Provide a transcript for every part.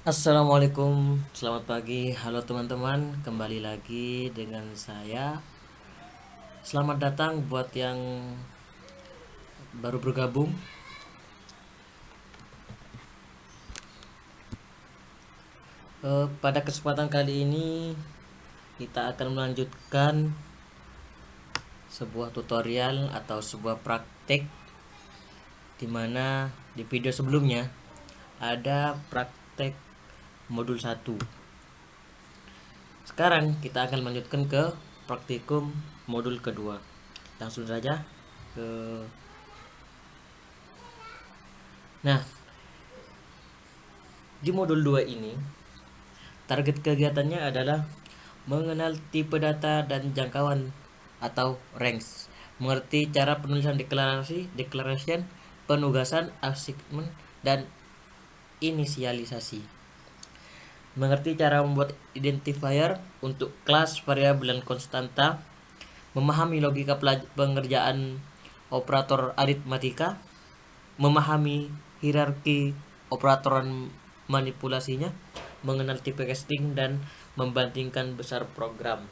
Assalamualaikum, selamat pagi, halo teman-teman, kembali lagi dengan saya. Selamat datang buat yang baru bergabung. Pada kesempatan kali ini kita akan melanjutkan sebuah tutorial atau sebuah praktek di mana di video sebelumnya ada praktek modul 1. Sekarang kita akan melanjutkan ke praktikum modul kedua. Langsung saja ke Nah, di modul 2 ini target kegiatannya adalah mengenal tipe data dan jangkauan atau range, mengerti cara penulisan declaration, penugasan, assignment, dan inisialisasi, mengerti cara membuat identifier untuk kelas, variabel, dan konstanta, memahami logika pengerjaan operator aritmatika, memahami hierarki operator manipulasinya, mengenal tipe casting, dan membandingkan besar program.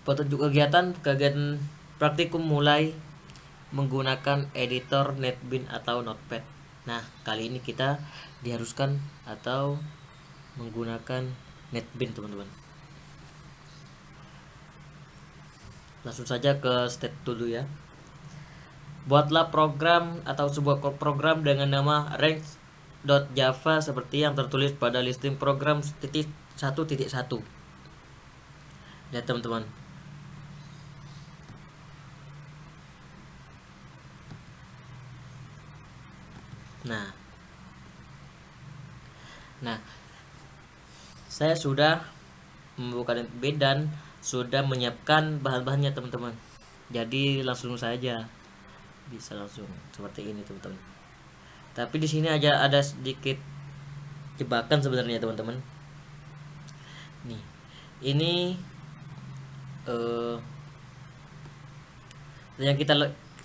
Petunjuk kegiatan praktikum mulai menggunakan editor NetBeans atau Notepad. Nah, kali ini kita diharuskan atau menggunakan NetBeans, teman-teman. Langsung saja ke step dulu ya. Buatlah program atau sebuah program dengan nama range.java seperti yang tertulis pada listing program 1.1. Ya, teman-teman. Nah, saya sudah membuka NetBeans dan sudah menyiapkan bahan-bahannya, teman-teman. Jadi langsung saja bisa langsung seperti ini, teman-teman. Tapi di sini aja ada sedikit jebakan sebenarnya, teman-teman. Nih, ini eh,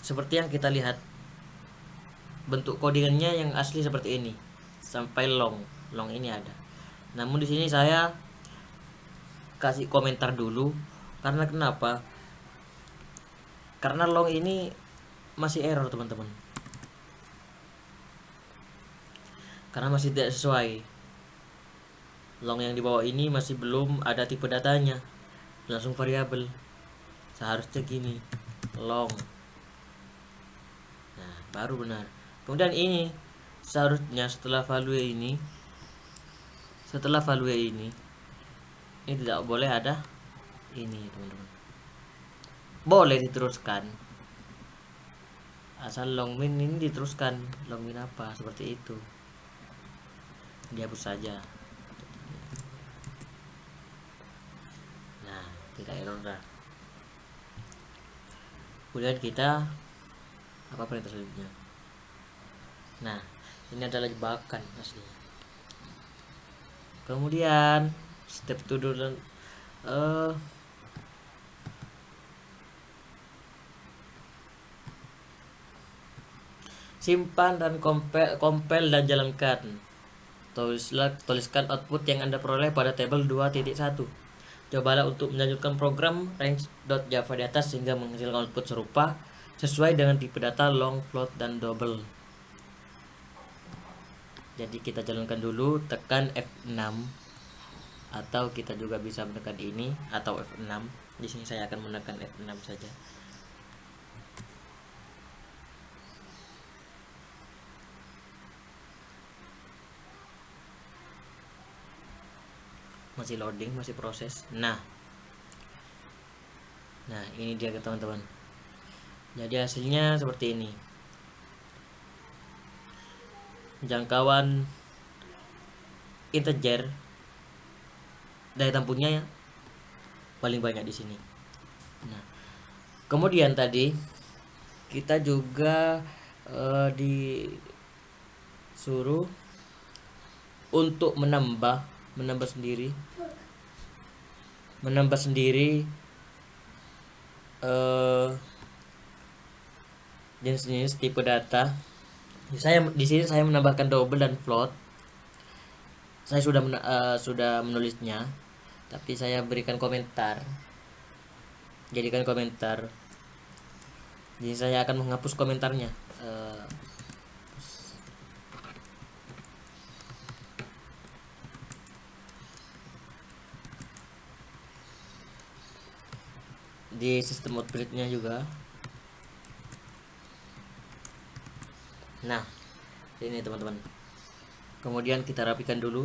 seperti yang kita lihat, bentuk codingannya yang asli seperti ini sampai long ini ada. Namun di sini saya kasih komentar dulu karena kenapa? Karena long ini masih error, teman-teman. Karena masih tidak sesuai. Long yang di bawah ini masih belum ada tipe datanya, langsung variabel. Seharusnya gini, long. Nah, baru benar. Kemudian ini seharusnya setelah value ini tidak boleh ada ini, teman-teman. Boleh diteruskan asal long min ini diteruskan. Long min apa seperti itu dihapus saja. Nah, tidak error dah. Kemudian kita apa perintah selanjutnya? Nah, ini adalah jebakan aslinya. Kemudian step 2 dulu, simpan dan compile dan jalankan. Tuliskan output yang Anda peroleh pada tabel 2.1. Cobalah untuk melanjutkan program range.java di atas sehingga menghasilkan output serupa sesuai dengan tipe data long, float, dan double. Jadi kita jalankan dulu, tekan F6 atau kita juga bisa menekan ini atau F6. Di sini saya akan menekan F6 saja. Masih loading, masih proses. Nah, ini dia, teman-teman. Jadi hasilnya seperti ini. Jangkauan integer daya tampungnya paling banyak di sini. Nah, kemudian tadi kita juga disuruh untuk menambah sendiri jenis-jenis tipe data. Di sini saya menambahkan double dan float. Saya sudah menulisnya, tapi saya berikan komentar. Jadikan komentar. Jadi saya akan menghapus komentarnya. Di sistem outputnya juga. Nah, ini teman-teman. Kemudian kita rapikan dulu.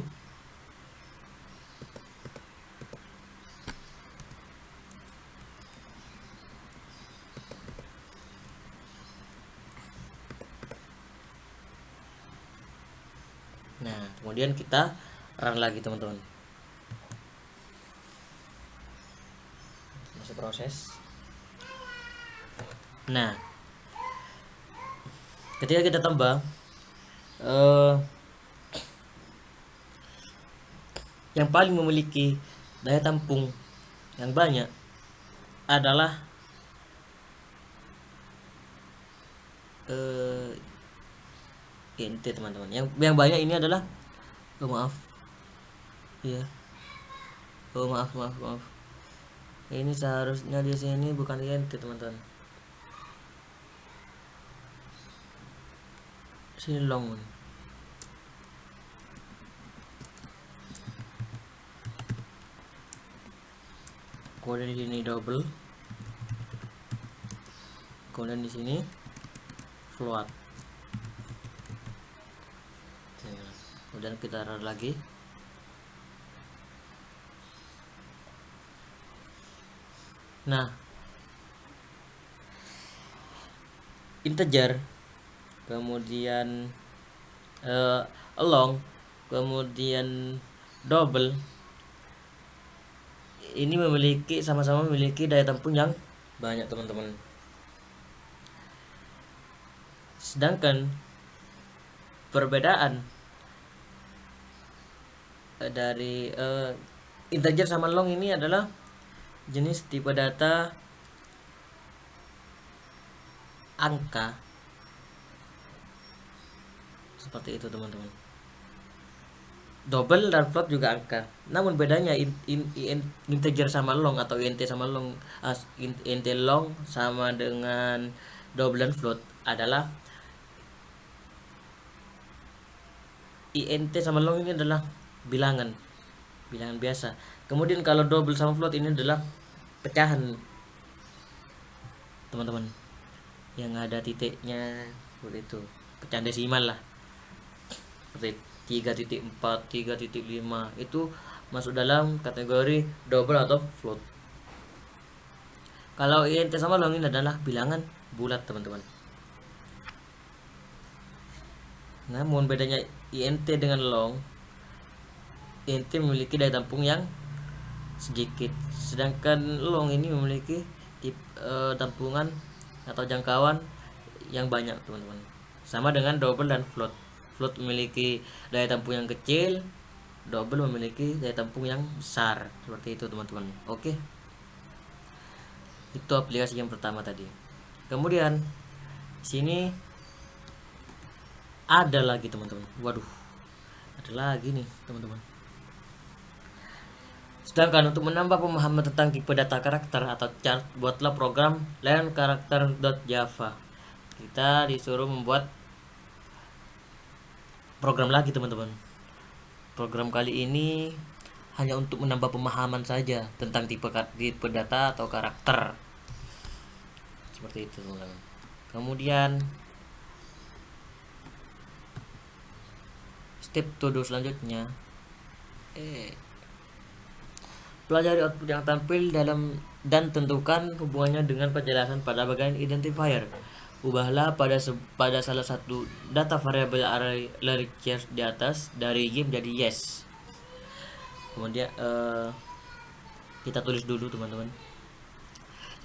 Nah, kemudian kita run lagi teman-teman. Masih proses. Nah, ketika kita tambah yang paling memiliki daya tampung yang banyak adalah int teman-teman. Yang banyak ini adalah maaf. Iya. Maaf. Ini seharusnya di sini bukan int teman-teman. Sini long. Kemudian di sini double. Kemudian di sini float. Kemudian kita run lagi. Nah, integer, kemudian long, kemudian double, ini sama-sama memiliki daya tampung yang banyak teman-teman. Sedangkan perbedaan dari integer sama long ini adalah jenis tipe data angka. Seperti itu teman-teman. Double dan float juga angka. Namun bedanya integer sama long atau int sama long, int long sama dengan double dan float adalah int sama long ini adalah bilangan biasa. Kemudian kalau double sama float ini adalah pecahan teman-teman, yang ada titiknya seperti itu, pecahan desimal lah, seperti 3.4, 3.5 itu masuk dalam kategori double atau float. Kalau int sama long ini adalah bilangan bulat teman-teman. Namun bedanya int dengan long, int memiliki daya tampung yang sedikit, sedangkan long ini memiliki tampungan atau jangkauan yang banyak teman-teman. Sama dengan double dan float. Float memiliki daya tampung yang kecil, double memiliki daya tampung yang besar. Seperti itu teman-teman. Oke, itu aplikasi yang pertama tadi. Kemudian sini ada lagi teman-teman. Waduh, ada lagi nih teman-teman. Sedangkan untuk menambah pemahaman tentang tipe data karakter atau chart, buatlah program learnCharacter.java. Kita disuruh membuat program lagi teman-teman. Program kali ini hanya untuk menambah pemahaman saja tentang tipe data atau karakter. Seperti itu teman-teman. Kemudian step to do selanjutnya, pelajari output yang tampil dalam dan tentukan hubungannya dengan penjelasan pada bagian identifier. Ubahlah pada salah satu data variabel array charge di atas dari y menjadi yes. Kemudian kita tulis dulu teman-teman.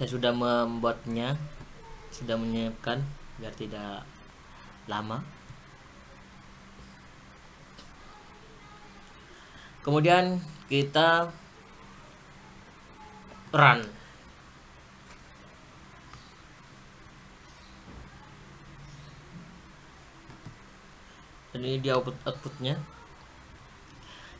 Saya sudah membuatnya, sudah menyiapkan biar tidak lama. Kemudian kita run. dan ini dia outputnya.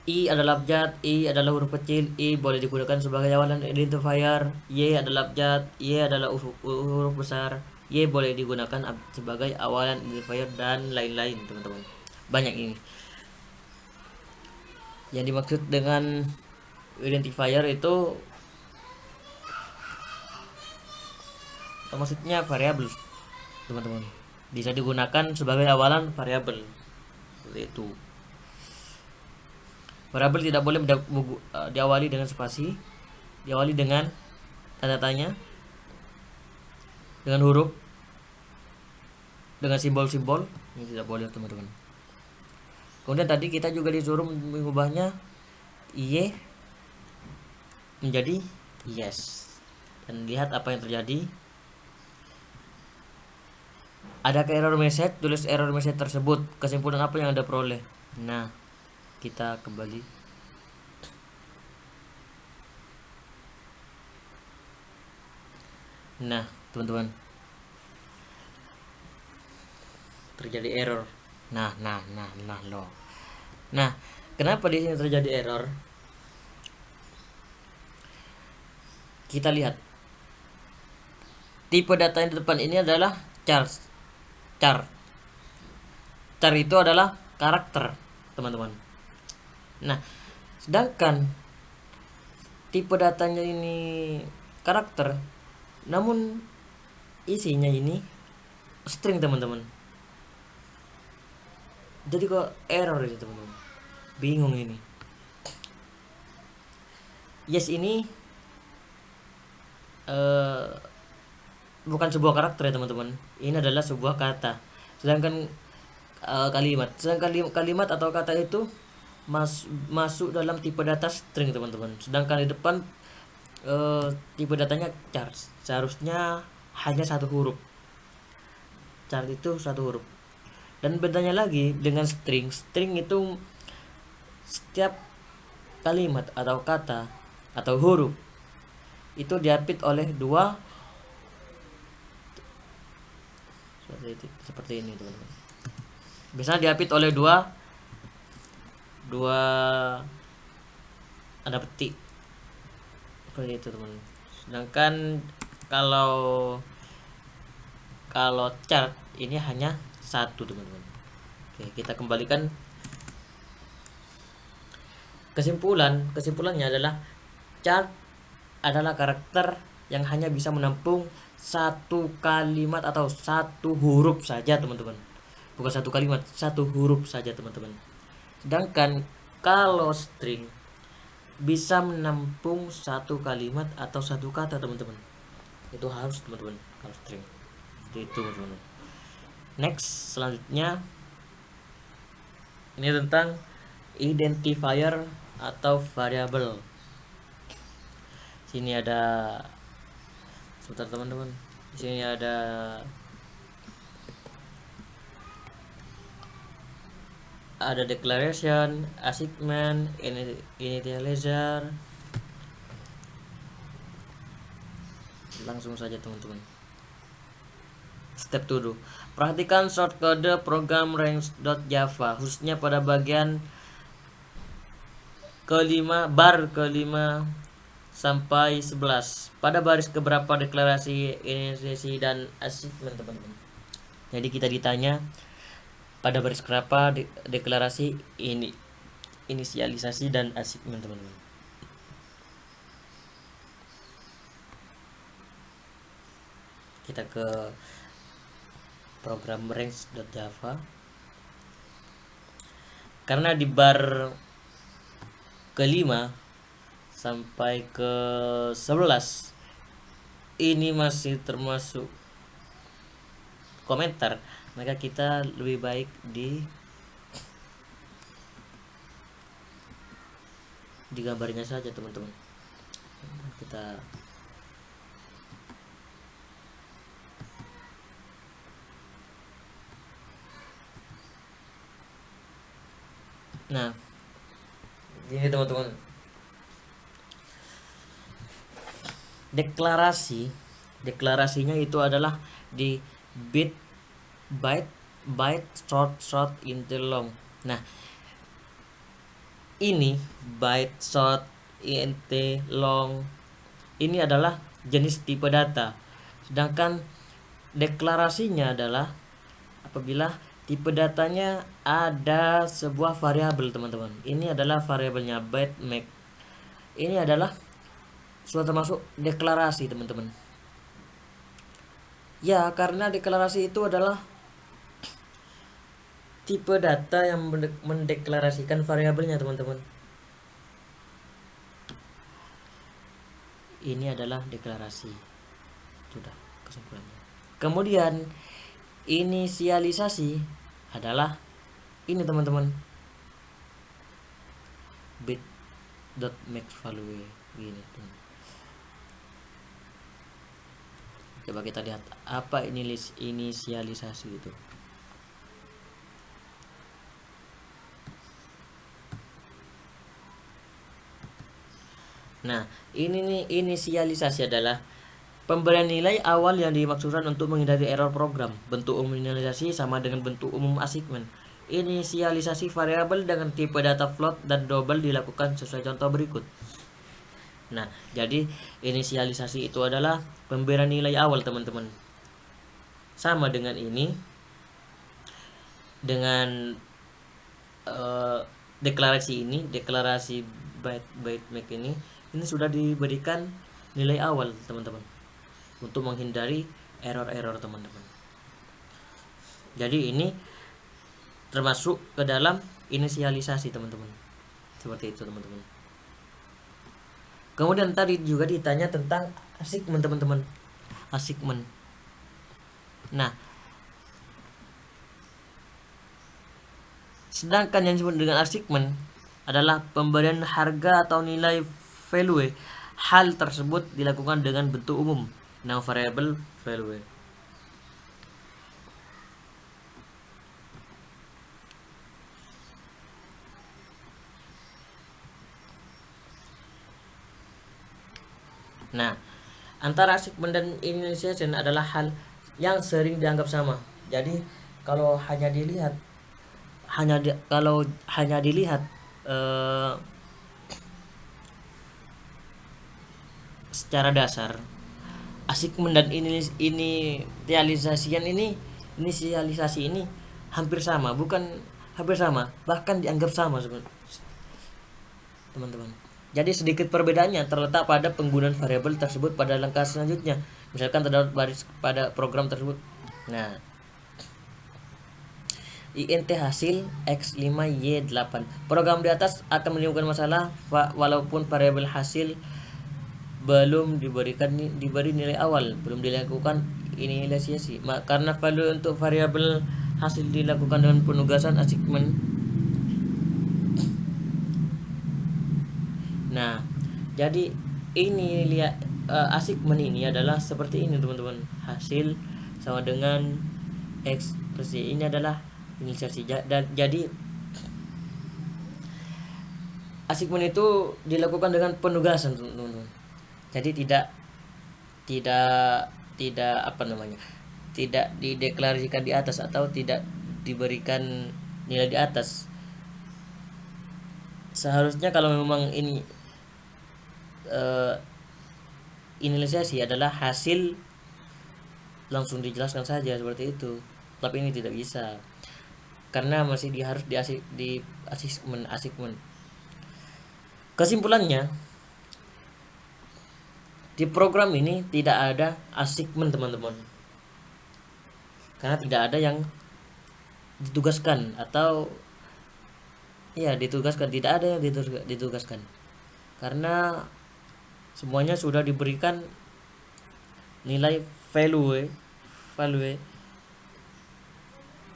I adalah abjad, I adalah huruf kecil, I boleh digunakan sebagai awalan identifier, Y adalah abjad, Y adalah huruf besar, Y boleh digunakan sebagai awalan identifier, dan lain-lain teman-teman. Banyak ini. Yang dimaksud dengan identifier itu maksudnya variabel teman-teman, bisa digunakan sebagai awalan variabel seperti itu. Variabel tidak boleh diawali dengan spasi, diawali dengan tanda tanya, dengan huruf, dengan simbol-simbol, ini tidak boleh teman-teman. Kemudian tadi kita juga disuruh mengubahnya Y menjadi yes, dan lihat apa yang terjadi. Ada ke error message, tulis error message tersebut, kesimpulan apa yang Anda peroleh. Nah, kita kembali. Nah, teman-teman, terjadi error. Nah, loh. Nah, kenapa di sini terjadi error? Kita lihat. Tipe data yang di depan ini adalah char. Char itu adalah karakter, teman-teman. Nah, sedangkan tipe datanya ini karakter, namun isinya ini string, teman-teman. Jadi kok error ya, teman-teman. Bingung ini. Yes ini bukan sebuah karakter ya, teman-teman. Ini adalah sebuah kata. Sedangkan kalimat atau kata itu masuk dalam tipe data string, teman-teman. Sedangkan di depan tipe datanya char, seharusnya hanya satu huruf. Char itu satu huruf. Dan bedanya lagi dengan string itu setiap kalimat atau kata atau huruf itu diapit oleh dua, seperti ini, teman-teman. Biasanya diapit oleh dua tanda petik seperti itu, teman. Sedangkan kalau chart ini hanya satu, teman-teman. Oke, kita kembalikan kesimpulannya adalah chart adalah karakter yang hanya bisa menampung satu kalimat atau satu huruf saja, teman-teman. Bukan satu kalimat, satu huruf saja, teman-teman. Sedangkan kalau string bisa menampung satu kalimat atau satu kata, teman-teman. Itu harus, teman-teman, kalau string. Seperti itu, teman-teman. Next, selanjutnya ini tentang identifier atau variabel. Sini ada, sebentar teman-teman. Di sini ada declaration, assignment, initializer. Langsung saja, teman-teman. Step 7. Perhatikan shortcode program range.java khususnya pada bagian bar kelima sampai 11. Pada baris keberapa deklarasi, inisiasi, dan assignment, teman-teman. Jadi kita ditanya pada baris berapa deklarasi ini, inisialisasi, dan assignment, teman-teman. Kita ke program range.java. Karena di bar kelima sampai ke 11 ini masih termasuk komentar, maka kita lebih baik digambarnya saja, teman-teman. Kita nah ini, teman-teman. Deklarasinya itu adalah di bit, byte, byte, short, short, int, long. Nah, ini byte, short, int, long ini adalah jenis tipe data. Sedangkan deklarasinya adalah apabila tipe datanya ada sebuah variabel, teman-teman. Ini adalah variabelnya byte make. Ini adalah sudah termasuk deklarasi, teman-teman. Ya, karena deklarasi itu adalah tipe data yang mendeklarasikan variabelnya, teman-teman. Ini adalah deklarasi. Sudah kesimpulannya. Kemudian inisialisasi adalah ini, teman-teman. Bit dot make value gini, teman. Coba kita lihat apa ini inisialisasi itu. Nah, ini nih inisialisasi adalah pemberian nilai awal yang dimaksudkan untuk menghindari error program. Bentuk umum inisialisasi sama dengan bentuk umum assignment. Inisialisasi variabel dengan tipe data float dan double dilakukan sesuai contoh berikut. Nah, jadi inisialisasi itu adalah pemberian nilai awal, teman-teman. Sama dengan ini, dengan deklarasi ini, deklarasi byte make ini sudah diberikan nilai awal, teman-teman, untuk menghindari error-error, teman-teman. Jadi ini termasuk ke dalam inisialisasi, teman-teman. Seperti itu, teman-teman. Kemudian tadi juga ditanya tentang assignment, teman-teman. Assignment. Nah, sedangkan yang disebut dengan assignment adalah pemberian harga atau nilai value. Hal tersebut dilakukan dengan bentuk umum, nama variable value. Nah, antara assignment dan initialization adalah hal yang sering dianggap sama. Jadi kalau hanya dilihat secara dasar, assignment dan inisialisasi ini hampir sama, bukan hampir sama, bahkan dianggap sama, teman-teman. Jadi sedikit perbedaannya terletak pada penggunaan variabel tersebut pada langkah selanjutnya. Misalkan terdapat baris pada program tersebut. Nah, int hasil x5y8. Program di atas akan menimbulkan masalah walaupun variabel hasil belum diberi nilai awal, belum dilakukan inisialisasi. Karena value untuk variabel hasil dilakukan dengan penugasan assignment. Nah, jadi ini lihat assignment ini adalah seperti ini, teman-teman. Hasil sama dengan ekspresi. Ini adalah inisialisasi. Dan jadi assignment itu dilakukan dengan penugasan, teman-teman. Jadi tidak apa namanya? Tidak dideklarasikan di atas atau tidak diberikan nilai di atas. Seharusnya kalau memang ini inisialisasi adalah hasil, langsung dijelaskan saja seperti itu. Tapi ini tidak bisa, karena masih harus di assignment. Kesimpulannya, di program ini tidak ada assignment, teman-teman, karena tidak ada yang ditugaskan atau ditugaskan, tidak ada yang ditugaskan, karena semuanya sudah diberikan nilai value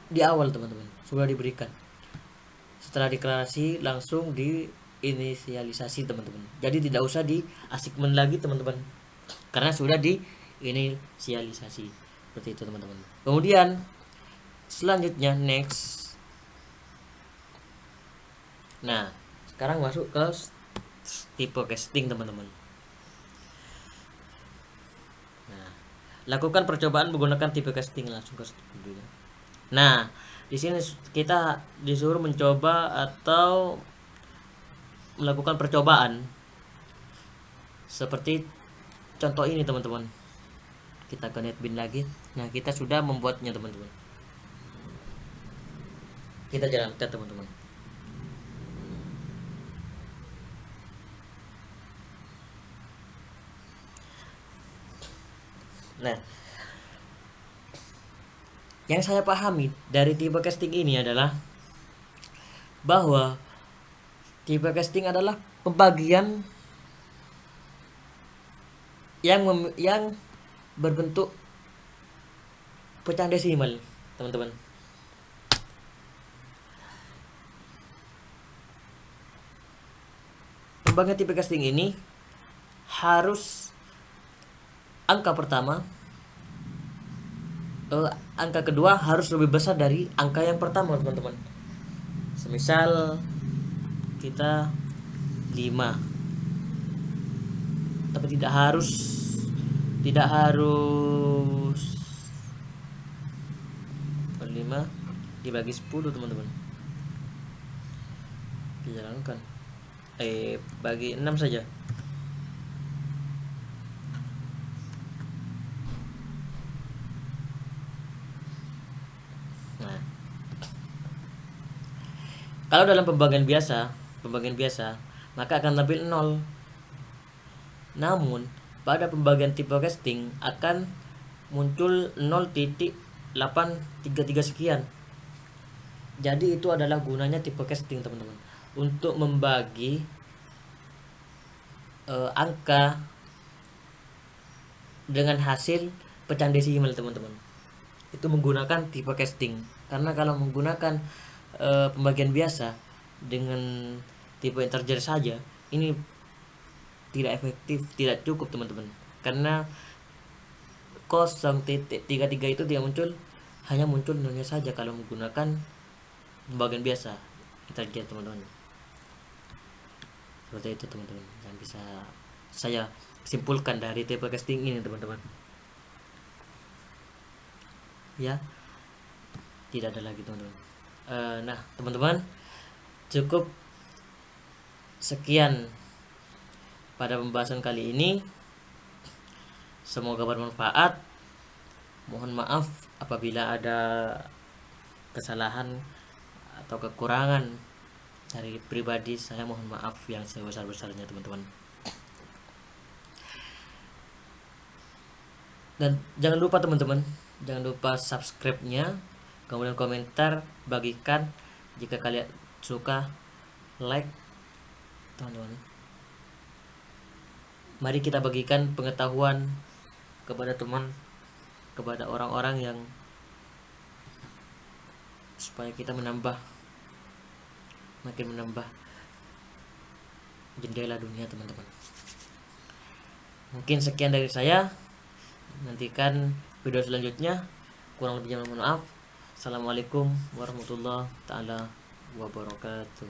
di awal, teman-teman, sudah diberikan. Setelah deklarasi langsung di inisialisasi, teman-teman. Jadi tidak usah di assignment lagi, teman-teman, karena sudah di inisialisasi. Seperti itu, teman-teman. Kemudian selanjutnya next. Nah, sekarang masuk ke tipe casting, teman-teman. Nah, lakukan percobaan menggunakan tipe casting, langsung ke dulu. Nah, di sini kita disuruh mencoba atau melakukan percobaan seperti contoh ini teman-teman. Kita ke NetBeans lagi. Nah, kita sudah membuatnya teman-teman. Kita jalankan teman-teman. Nah, yang saya pahami dari tipe casting ini adalah bahwa tipe casting adalah pembagian yang berbentuk pecahan desimal, teman-teman. Pembagian tipe casting ini harus angka pertama, angka kedua harus lebih besar dari angka yang pertama, teman-teman. Semisal kita 5, tapi tidak harus 5 dibagi 10, teman-teman. Dijalankan bagi 6 saja. Nah, kalau dalam pembagian biasa maka akan tampil 0. Namun pada pembagian tipe casting akan muncul 0.833 sekian. Jadi itu adalah gunanya tipe casting, teman-teman, untuk membagi angka dengan hasil pecahan desimal, teman-teman. Itu menggunakan tipe casting. Karena kalau menggunakan pembagian biasa dengan tipe integer saja, ini tidak efektif, tidak cukup, teman-teman. Karena 0.33 itu tidak muncul, hanya muncul nolnya saja kalau menggunakan pembagian biasa integer, teman-teman. Seperti itu, teman-teman, yang bisa saya simpulkan dari tipe casting ini, teman-teman. Ya, tidak ada lagi, teman-teman. Nah, teman-teman, cukup sekian pada pembahasan kali ini. Semoga bermanfaat. Mohon maaf apabila ada kesalahan atau kekurangan dari pribadi saya, mohon maaf yang sebesar-besarnya, teman-teman. Dan jangan lupa, teman-teman, jangan lupa subscribe-nya, kemudian komentar, bagikan jika kalian suka, like, teman-teman. Mari kita bagikan pengetahuan kepada teman, kepada orang-orang yang supaya kita makin menambah jendela dunia, teman-teman. Mungkin sekian dari saya. Nantikan video selanjutnya. Kurang lebihnya mohon maaf. Assalamualaikum warahmatullahi taala wabarakatuh.